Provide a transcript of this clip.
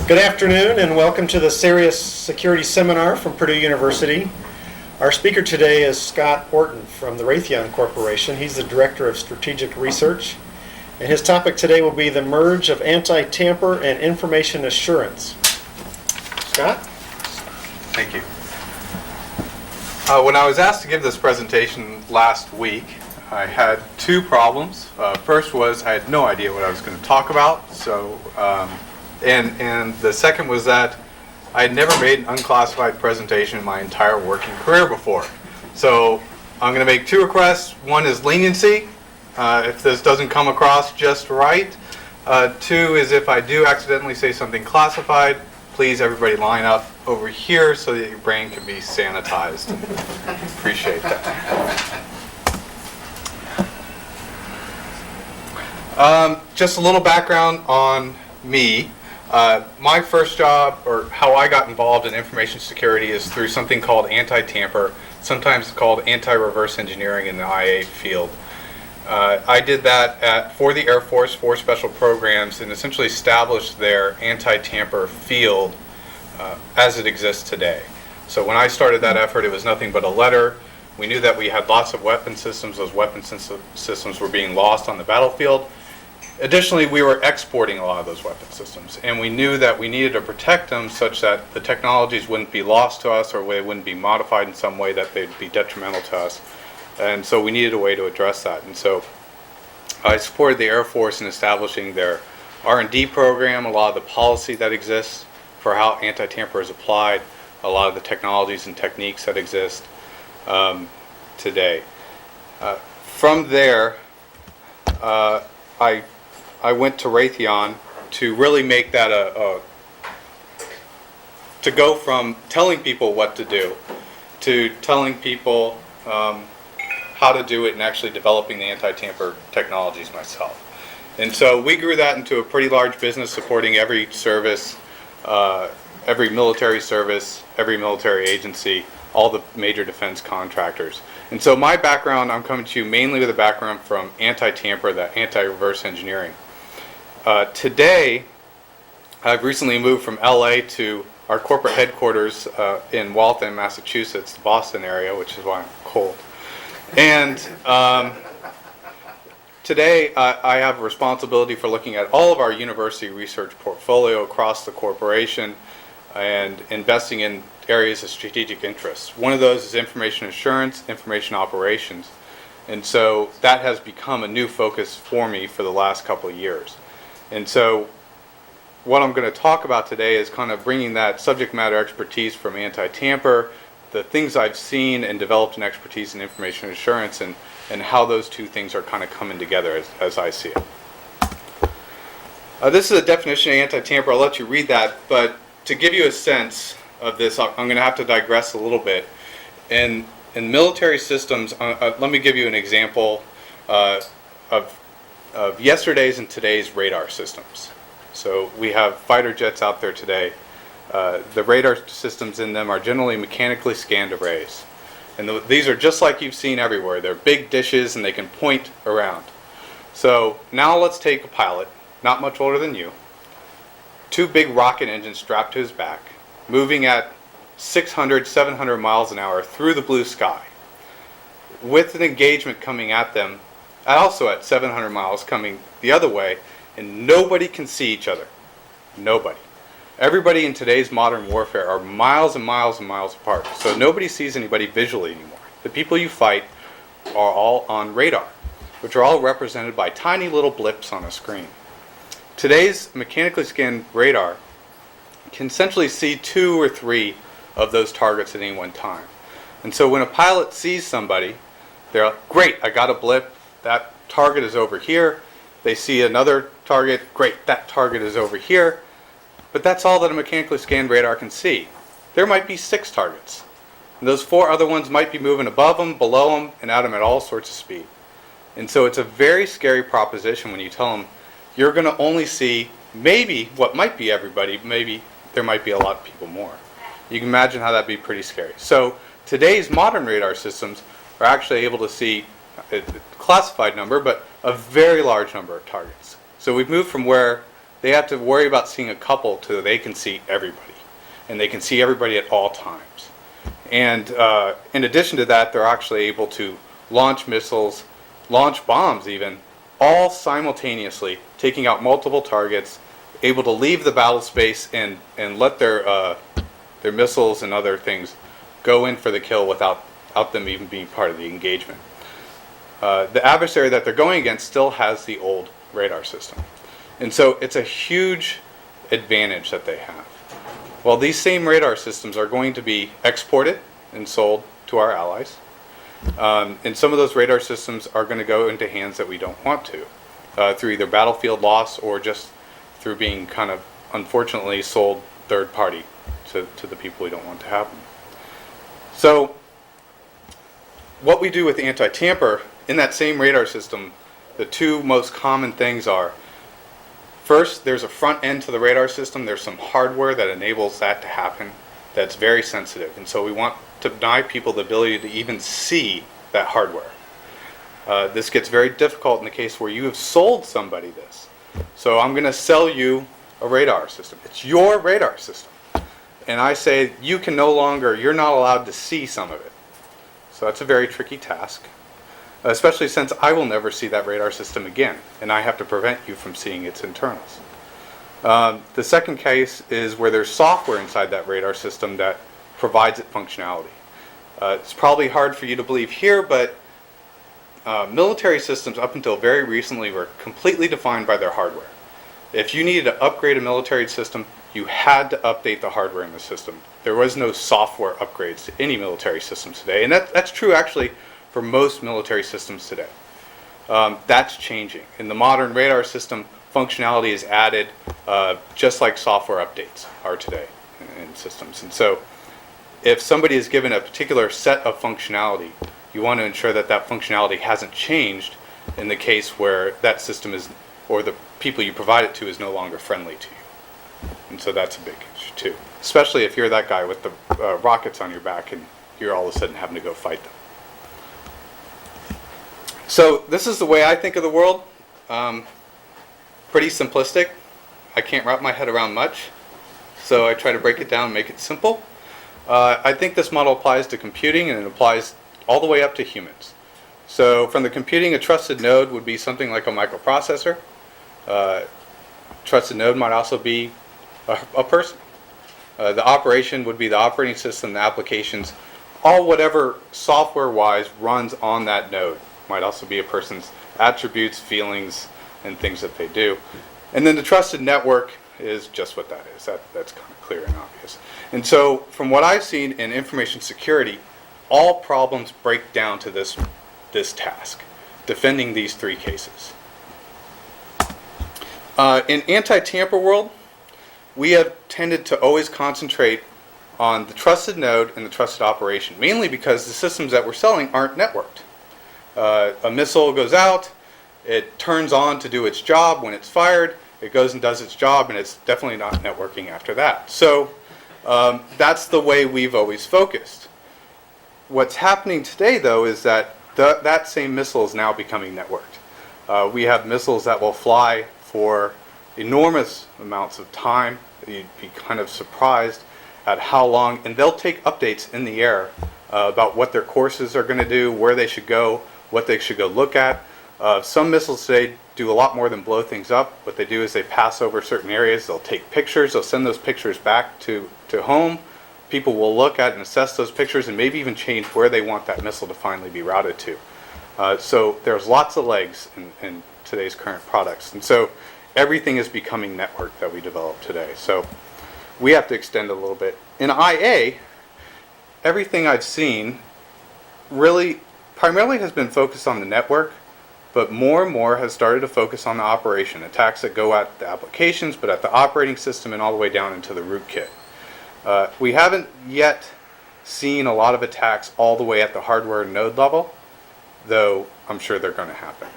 Good afternoon and welcome to the CERIAS Security Seminar from Purdue University. Our speaker today is Scott Orton from the Raytheon Corporation. He's the Director of Strategic Research, and his topic today will be the merge of anti-tamper and information assurance. Scott? Thank you. When I was asked to give this presentation last week, I had two problems. First was I had no idea what I was going to talk about, and the second was that I had never made an unclassified presentation in my entire working career before. So I'm going to make two requests. One is leniency, if this doesn't come across just right. Two is if I do accidentally say something classified, please everybody line up over here so that your brain can be sanitized. Appreciate that. Just a little background on me. My first job, or how I got involved in information security, is through something called anti-tamper, sometimes called anti-reverse engineering in the IA field. I did that for the Air Force for special programs and essentially established their anti-tamper field as it exists today. So when I started that effort, it was nothing but a letter. We knew that we had lots of weapon systems. Those weapon systems were being lost on the battlefield. Additionally, we were exporting a lot of those weapon systems, and we knew that we needed to protect them such that the technologies wouldn't be lost to us or they wouldn't be modified in some way that they'd be detrimental to us. And so we needed a way to address that. And so I supported the Air Force in establishing their R&D program, a lot of the policy that exists for how anti-tamper is applied, a lot of the technologies and techniques that exist today. From there, I went to Ratheon to really make that to go from telling people what to do to telling people how to do it and actually developing the anti-tamper technologies myself. And so we grew that into a pretty large business supporting every service, every military service, every military agency, all the major defense contractors. And so my background, I'm coming to you mainly with a background from anti-tamper, that anti-reverse engineering. Today, I've recently moved from LA to our corporate headquarters in Waltham, Massachusetts, the Boston area, which is why I'm cold. And today, I have a responsibility for looking at all of our university research portfolio across the corporation and investing in areas of strategic interest. One of those is information assurance, information operations. And so that has become a new focus for me for the last couple of years. And so what I'm going to talk about today is kind of bringing that subject matter expertise from anti-tamper, the things I've seen and developed an expertise in information assurance, and how those two things are kind of coming together as I see it. This is a definition of anti-tamper. I'll let you read that, but to give you a sense of this, I'm going to have to digress a little bit. In military systems, let me give you an example of yesterday's and today's radar systems. So we have fighter jets out there today. The radar systems in them are generally mechanically scanned arrays. And these are just like you've seen everywhere. They're big dishes and they can point around. So now let's take a pilot, not much older than you, two big rocket engines strapped to his back, moving at 600, 700 miles an hour through the blue sky, with an engagement coming at them, also at 700 miles coming the other way, and nobody can see each other. Nobody. Everybody in today's modern warfare are miles and miles and miles apart, so nobody sees anybody visually anymore. The people you fight are all on radar, which are all represented by tiny little blips on a screen. Today's mechanically scanned radar can essentially see 2 or 3 of those targets at any one time. And so when a pilot sees somebody, they're like, great, I got a blip, that target is over here. They see another target, great, that target is over here. But that's all that a mechanically scanned radar can see. There might be 6 targets. And those 4 other ones might be moving above them, below them, and at them at all sorts of speed. And so it's a very scary proposition when you tell them you're going to only see maybe what might be everybody, maybe there might be a lot of people more. You can imagine how that'd be pretty scary. So today's modern radar systems are actually able to see a classified number, but a very large number of targets. So we've moved from where They have to worry about seeing a couple till they can see everybody, and they can see everybody at all times. And in addition to that, they're actually able to launch missiles, launch bombs even, all simultaneously, taking out multiple targets, able to leave the battle space and let their missiles and other things go in for the kill without them even being part of the engagement. The adversary that they're going against still has the old radar system. And so it's a huge advantage that they have. Well, these same radar systems are going to be exported and sold to our allies. And some of those radar systems are going to go into hands that we don't want to, through either battlefield loss or just through being kind of unfortunately sold third party to the people we don't want to have them. So what we do with anti-tamper, in that same radar system, the two most common things are, first, there's a front end to the radar system. There's some hardware that enables that to happen that's very sensitive. And so we want to deny people the ability to even see that hardware. This gets very difficult in the case where you have sold somebody this. So I'm going to sell you a radar system. It's your radar system. And I say you can no longer, you're not allowed to see some of it. So that's a very tricky task, especially since I will never see that radar system again, and I have to prevent you from seeing its internals. The second case is where there's software inside that radar system that provides it functionality. It's probably hard for you to believe here, but military systems up until very recently were completely defined by their hardware. If you needed to upgrade a military system, you had to update the hardware in the system. There was no software upgrades to any military systems today, and that's true actually for most military systems today. That's changing. In the modern radar system, functionality is added just like software updates are today in systems. And so if somebody is given a particular set of functionality, you want to ensure that that functionality hasn't changed in the case where that system is, or the people you provide it to, is no longer friendly to you. And so that's a big issue too, especially if you're that guy with the rockets on your back and you're all of a sudden having to go fight them. So this is the way I think of the world. Pretty simplistic. I can't wrap my head around much, so I try to break it down and make it simple. I think this model applies to computing, and it applies all the way up to humans. So from the computing, a trusted node would be something like a microprocessor. Trusted node might also be a person. The operation would be the operating system, the applications, all whatever software-wise runs on that node. Might also be a person's attributes, feelings, and things that they do. And then the trusted network is just what that is. That's kind of clear and obvious. And so from what I've seen in information security, all problems break down to this task, defending these three cases. In anti-tamper world, we have tended to always concentrate on the trusted node and the trusted operation, mainly because the systems that we're selling aren't networked. A missile goes out, it turns on to do its job. When it's fired, it goes and does its job, and it's definitely not networking after that. So that's the way we've always focused. What's happening today, though, is that that same missile is now becoming networked. We have missiles that will fly for enormous amounts of time. You'd be kind of surprised at how long, and they'll take updates in the air about what their courses are going to do, where they should go, what they should go look at. Some missiles today do a lot more than blow things up. What they do is they pass over certain areas, they'll take pictures, they'll send those pictures back to home. People will look at and assess those pictures and maybe even change where they want that missile to finally be routed to. So there's lots of legs in today's current products. And so everything is becoming networked that we develop today. So we have to extend a little bit. In IA, everything I've seen really primarily has been focused on the network, but more and more has started to focus on the operation, attacks that go at the applications, but at the operating system and all the way down into the rootkit. We haven't yet seen a lot of attacks all the way at the hardware node level, though I'm sure they're going to happen.